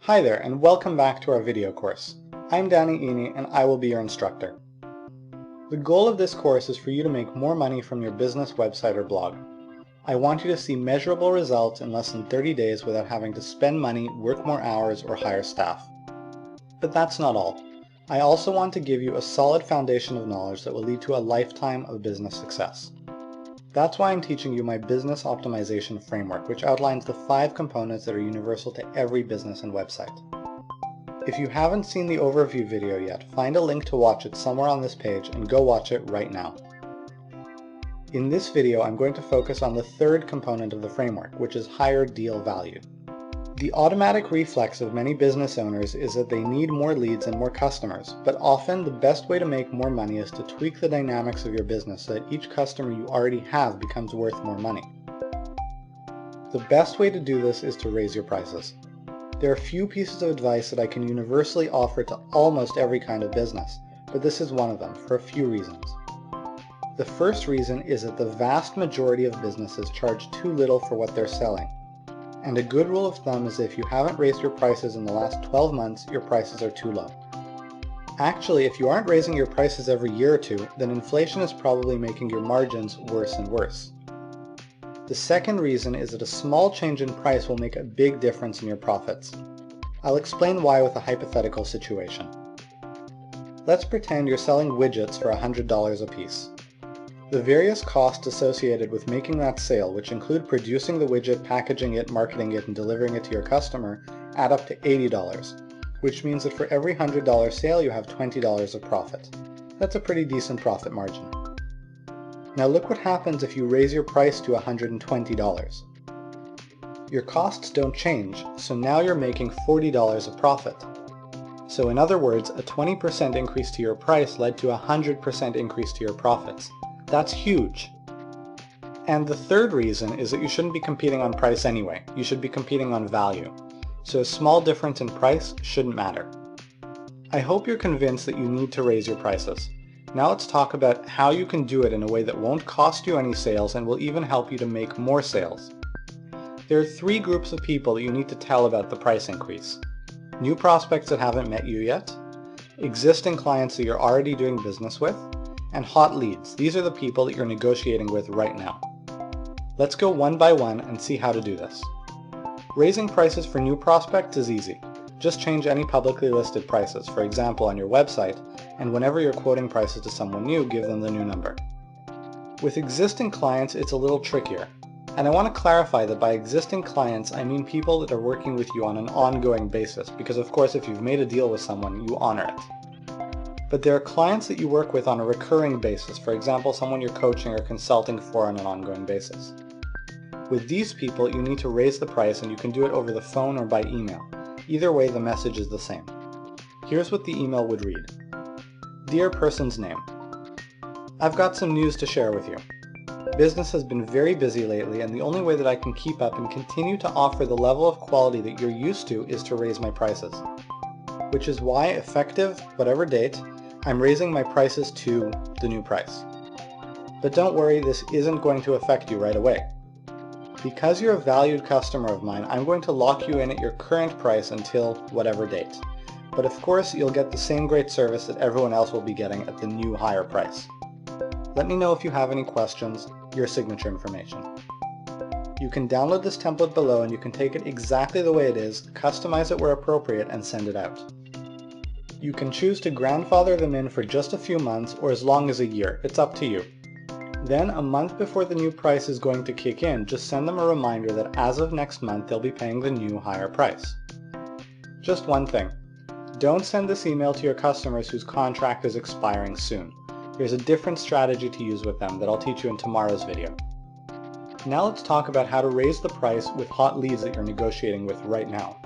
Hi there, and welcome back to our video course. I'm Danny Eni, and I will be your instructor. The goal of this course is for you to make more money from your business website or blog. I want you to see measurable results in less than 30 days without having to spend money, work more hours, or hire staff. But that's not all. I also want to give you a solid foundation of knowledge that will lead to a lifetime of business success. That's why I'm teaching you my business optimization framework, which outlines the 5 components that are universal to every business and website. If you haven't seen the overview video yet, find a link to watch it somewhere on this page and go watch it right now. In this video, I'm going to focus on the 3rd component of the framework, which is higher deal value. The automatic reflex of many business owners is that they need more leads and more customers, but often the best way to make more money is to tweak the dynamics of your business so that each customer you already have becomes worth more money. The best way to do this is to raise your prices. There are few pieces of advice that I can universally offer to almost every kind of business, but this is one of them for a few reasons. The first reason is that the vast majority of businesses charge too little for what they're selling. And a good rule of thumb is if you haven't raised your prices in the last 12 months, your prices are too low. Actually, if you aren't raising your prices every year or two, then inflation is probably making your margins worse and worse. The second reason is that a small change in price will make a big difference in your profits. I'll explain why with a hypothetical situation. Let's pretend you're selling widgets for $100 a piece. The various costs associated with making that sale, which include producing the widget, packaging it, marketing it, and delivering it to your customer, add up to $80, which means that for every $100 sale you have $20 of profit. That's a pretty decent profit margin. Now look what happens if you raise your price to $120. Your costs don't change, so now you're making $40 of profit. So in other words, a 20% increase to your price led to a 100% increase to your profits. That's huge. And the third reason is that you shouldn't be competing on price anyway. You should be competing on value. So a small difference in price shouldn't matter. I hope you're convinced that you need to raise your prices. Now let's talk about how you can do it in a way that won't cost you any sales and will even help you to make more sales. There are 3 groups of people that you need to tell about the price increase. New prospects that haven't met you yet, existing clients that you're already doing business with, and hot leads. These are the people that you're negotiating with right now. Let's go one by one and see how to do this. Raising prices for new prospects is easy. Just change any publicly listed prices, for example on your website, and whenever you're quoting prices to someone new, give them the new number. With existing clients, it's a little trickier. And I want to clarify that by existing clients, I mean people that are working with you on an ongoing basis, because of course if you've made a deal with someone, you honor it. But there are clients that you work with on a recurring basis, for example, someone you're coaching or consulting for on an ongoing basis. With these people, you need to raise the price and you can do it over the phone or by email. Either way, the message is the same. Here's what the email would read. Dear person's name, I've got some news to share with you. Business has been very busy lately, and the only way that I can keep up and continue to offer the level of quality that you're used to is to raise my prices. Which is why, effective whatever date, I'm raising my prices to the new price. But don't worry, this isn't going to affect you right away. Because you're a valued customer of mine, I'm going to lock you in at your current price until whatever date. But of course, you'll get the same great service that everyone else will be getting at the new higher price. Let me know if you have any questions, your signature information. You can download this template below and you can take it exactly the way it is, customize it where appropriate, and send it out. You can choose to grandfather them in for just a few months or as long as a year. It's up to you. Then, a month before the new price is going to kick in, just send them a reminder that as of next month they'll be paying the new higher price. Just one thing. Don't send this email to your customers whose contract is expiring soon. There's a different strategy to use with them that I'll teach you in tomorrow's video. Now let's talk about how to raise the price with hot leads that you're negotiating with right now.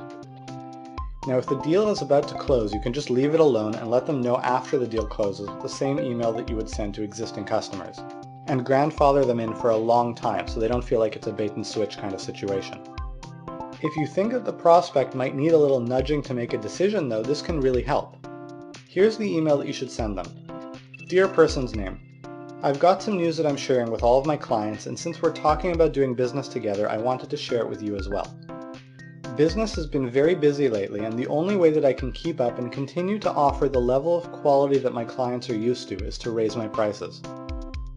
Now if the deal is about to close, you can just leave it alone and let them know after the deal closes with the same email that you would send to existing customers. And grandfather them in for a long time so they don't feel like it's a bait and switch kind of situation. If you think that the prospect might need a little nudging to make a decision though, this can really help. Here's the email that you should send them. Dear person's name, I've got some news that I'm sharing with all of my clients, and since we're talking about doing business together, I wanted to share it with you as well. Business has been very busy lately, and the only way that I can keep up and continue to offer the level of quality that my clients are used to is to raise my prices.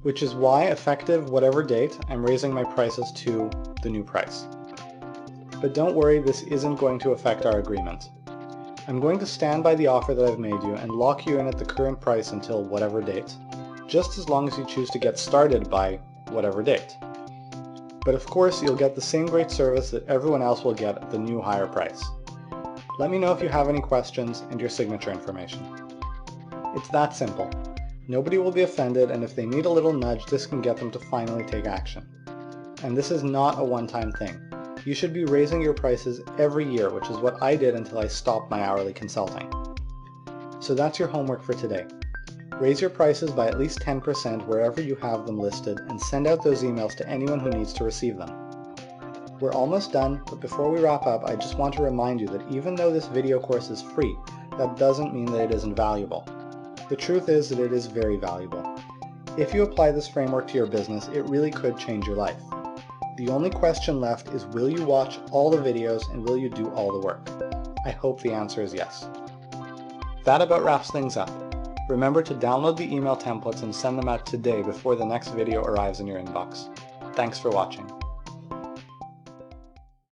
Which is why, effective whatever date, I'm raising my prices to the new price. But don't worry, this isn't going to affect our agreement. I'm going to stand by the offer that I've made you and lock you in at the current price until whatever date, just as long as you choose to get started by whatever date. But of course, you'll get the same great service that everyone else will get at the new higher price. Let me know if you have any questions and your signature information. It's that simple. Nobody will be offended, and if they need a little nudge, this can get them to finally take action. And this is not a one-time thing. You should be raising your prices every year, which is what I did until I stopped my hourly consulting. So that's your homework for today. Raise your prices by at least 10% wherever you have them listed, and send out those emails to anyone who needs to receive them. We're almost done, but before we wrap up, I just want to remind you that even though this video course is free, that doesn't mean that it isn't valuable. The truth is that it is very valuable. If you apply this framework to your business, it really could change your life. The only question left is, will you watch all the videos and will you do all the work? I hope the answer is yes. That about wraps things up. Remember to download the email templates and send them out today before the next video arrives in your inbox. Thanks for watching.